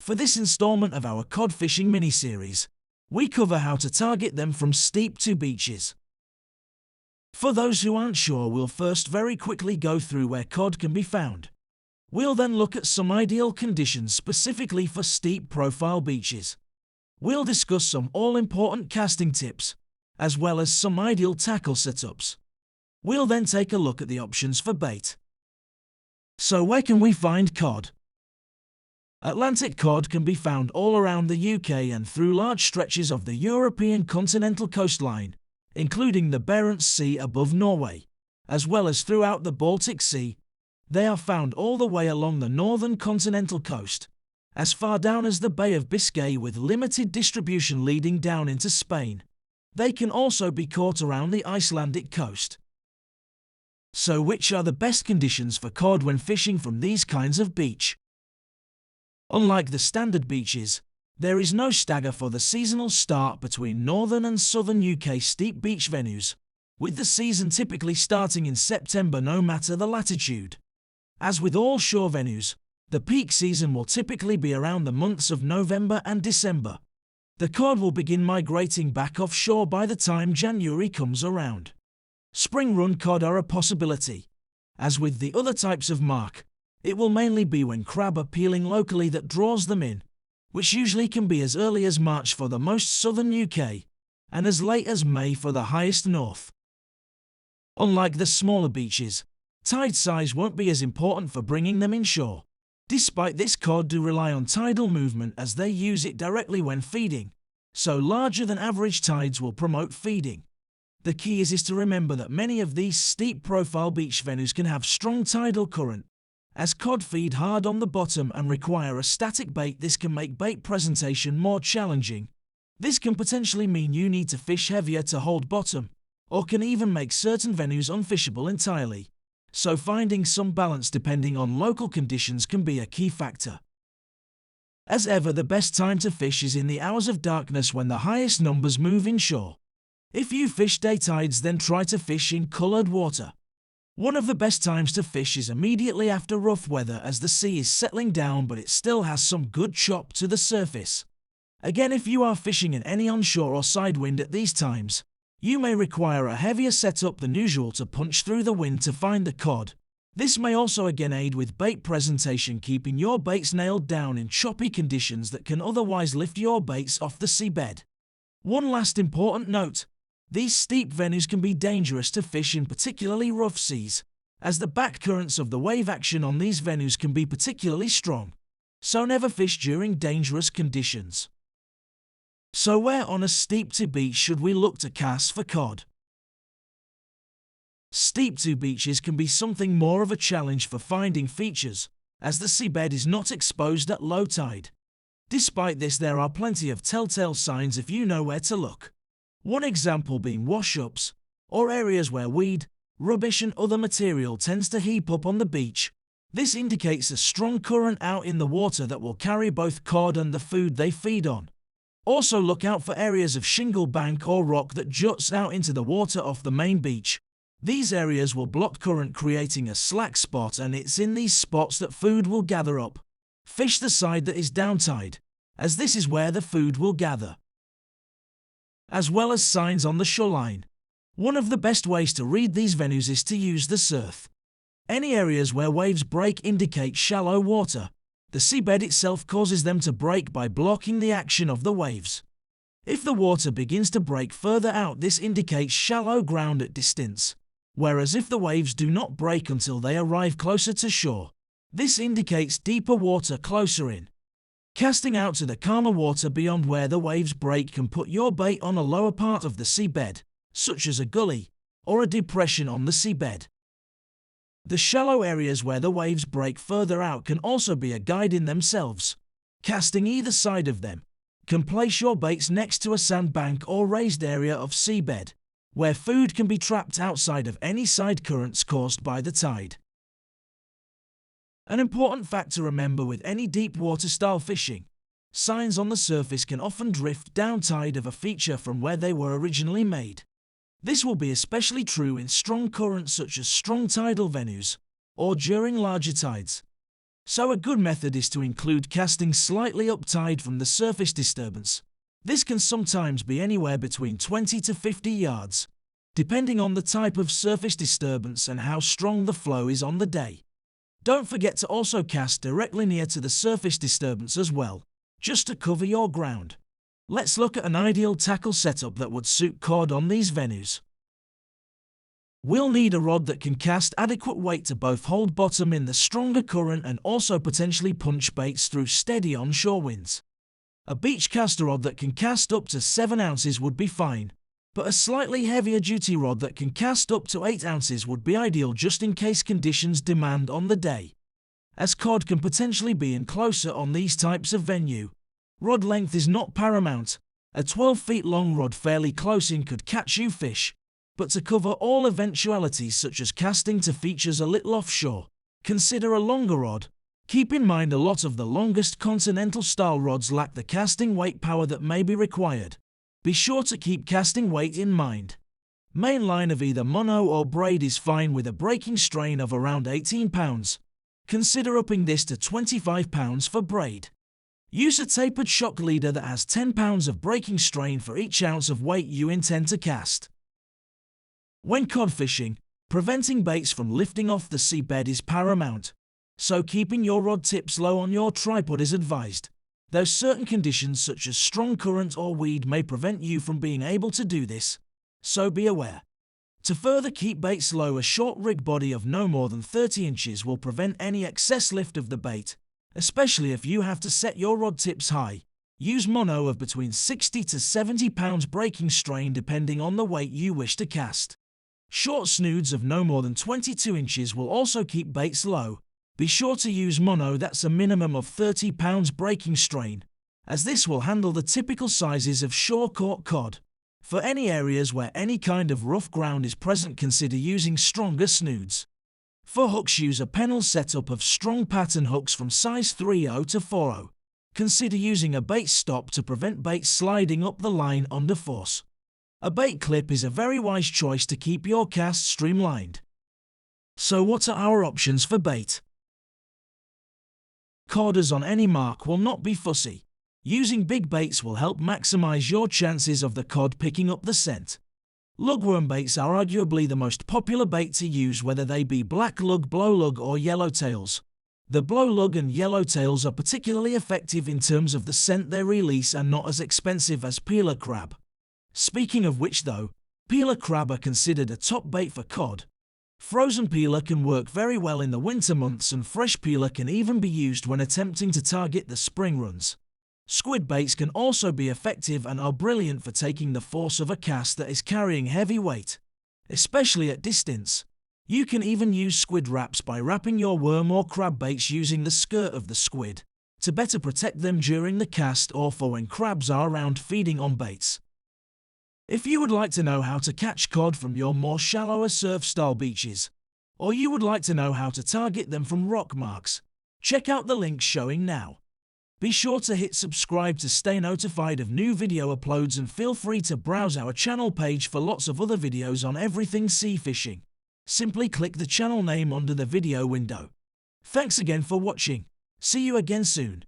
For this installment of our cod fishing mini-series, we cover how to target them from steep to beaches. For those who aren't sure, we'll first very quickly go through where cod can be found. We'll then look at some ideal conditions specifically for steep profile beaches. We'll discuss some all-important casting tips, as well as some ideal tackle setups. We'll then take a look at the options for bait. So where can we find cod? Atlantic cod can be found all around the UK and through large stretches of the European continental coastline, including the Barents Sea above Norway, as well as throughout the Baltic Sea. They are found all the way along the northern continental coast, as far down as the Bay of Biscay, with limited distribution leading down into Spain. They can also be caught around the Icelandic coast. So which are the best conditions for cod when fishing from these kinds of beach? Unlike the standard beaches, there is no stagger for the seasonal start between northern and southern UK steep beach venues, with the season typically starting in September no matter the latitude. As with all shore venues, the peak season will typically be around the months of November and December. The cod will begin migrating back offshore by the time January comes around. Spring run cod are a possibility. As with the other types of mark, it will mainly be when crab are peeling locally that draws them in, which usually can be as early as March for the most southern UK, and as late as May for the highest north. Unlike the smaller beaches, tide size won't be as important for bringing them inshore. Despite this, cod do rely on tidal movement as they use it directly when feeding, so larger than average tides will promote feeding. The key is to remember that many of these steep profile beach venues can have strong tidal current, as cod feed hard on the bottom and require a static bait. This can make bait presentation more challenging. This can potentially mean you need to fish heavier to hold bottom, or can even make certain venues unfishable entirely. So finding some balance depending on local conditions can be a key factor. As ever, the best time to fish is in the hours of darkness when the highest numbers move inshore. If you fish day tides, then try to fish in coloured water. One of the best times to fish is immediately after rough weather, as the sea is settling down but it still has some good chop to the surface. Again, if you are fishing in any onshore or side wind at these times, you may require a heavier setup than usual to punch through the wind to find the cod. This may also again aid with bait presentation, keeping your baits nailed down in choppy conditions that can otherwise lift your baits off the seabed. One last important note: these steep venues can be dangerous to fish in particularly rough seas, as the back currents of the wave action on these venues can be particularly strong. So never fish during dangerous conditions. So where on a steep to beach should we look to cast for cod? Steep to beaches can be something more of a challenge for finding features, as the seabed is not exposed at low tide. Despite this, there are plenty of telltale signs if you know where to look. One example being wash-ups, or areas where weed, rubbish and other material tends to heap up on the beach. This indicates a strong current out in the water that will carry both cod and the food they feed on. Also look out for areas of shingle bank or rock that juts out into the water off the main beach. These areas will block current, creating a slack spot, and it's in these spots that food will gather up. Fish the side that is downtide, as this is where the food will gather. As well as signs on the shoreline. One of the best ways to read these venues is to use the surf. Any areas where waves break indicate shallow water. The seabed itself causes them to break by blocking the action of the waves. If the water begins to break further out, this indicates shallow ground at distance, whereas if the waves do not break until they arrive closer to shore, this indicates deeper water closer in. Casting out to the calmer water beyond where the waves break can put your bait on a lower part of the seabed, such as a gully or a depression on the seabed. The shallow areas where the waves break further out can also be a guide in themselves. Casting either side of them can place your baits next to a sandbank or raised area of seabed, where food can be trapped outside of any side currents caused by the tide. An important fact to remember with any deep water style fishing: signs on the surface can often drift downtide of a feature from where they were originally made. This will be especially true in strong currents such as strong tidal venues, or during larger tides. So a good method is to include casting slightly uptide from the surface disturbance. This can sometimes be anywhere between 20 to 50 yards, depending on the type of surface disturbance and how strong the flow is on the day. Don't forget to also cast directly near to the surface disturbance as well, just to cover your ground. Let's look at an ideal tackle setup that would suit cod on these venues. We'll need a rod that can cast adequate weight to both hold bottom in the stronger current and also potentially punch baits through steady onshore winds. A beach caster rod that can cast up to 7 ounces would be fine, but a slightly heavier duty rod that can cast up to 8 ounces would be ideal just in case conditions demand on the day. As cod can potentially be in closer on these types of venue, rod length is not paramount. A 12 feet long rod fairly close in could catch you fish, but to cover all eventualities such as casting to features a little offshore, consider a longer rod. Keep in mind a lot of the longest continental style rods lack the casting weight power that may be required. Be sure to keep casting weight in mind. Main line of either mono or braid is fine with a breaking strain of around 18 pounds. Consider upping this to 25 pounds for braid. Use a tapered shock leader that has 10 pounds of breaking strain for each ounce of weight you intend to cast. When cod fishing, preventing baits from lifting off the seabed is paramount, so keeping your rod tips low on your tripod is advised. Though certain conditions such as strong current or weed may prevent you from being able to do this, so be aware. To further keep baits low, a short rig body of no more than 30 inches will prevent any excess lift of the bait, especially if you have to set your rod tips high. Use mono of between 60 to 70 pounds breaking strain depending on the weight you wish to cast. Short snoods of no more than 22 inches will also keep baits low. Be sure to use mono that's a minimum of 30 pounds breaking strain, as this will handle the typical sizes of shore-caught cod. For any areas where any kind of rough ground is present, consider using stronger snoods. For hooks, use a pennel setup of strong pattern hooks from size 3/0 to 4/0. Consider using a bait stop to prevent bait sliding up the line under force. A bait clip is a very wise choice to keep your cast streamlined. So what are our options for bait? Coders on any mark will not be fussy. Using big baits will help maximize your chances of the cod picking up the scent. Lugworm baits are arguably the most popular bait to use, whether they be black lug, blow lug or yellowtails. The blow lug and yellowtails are particularly effective in terms of the scent they release and not as expensive as peeler crab. Speaking of which though, peeler crab are considered a top bait for cod. Frozen peeler can work very well in the winter months, and fresh peeler can even be used when attempting to target the spring runs. Squid baits can also be effective and are brilliant for taking the force of a cast that is carrying heavy weight, especially at distance. You can even use squid wraps by wrapping your worm or crab baits using the skirt of the squid to better protect them during the cast or for when crabs are around feeding on baits. If you would like to know how to catch cod from your more shallower surf-style beaches, or you would like to know how to target them from rock marks, check out the links showing now. Be sure to hit subscribe to stay notified of new video uploads, and feel free to browse our channel page for lots of other videos on everything sea fishing. Simply click the channel name under the video window. Thanks again for watching. See you again soon.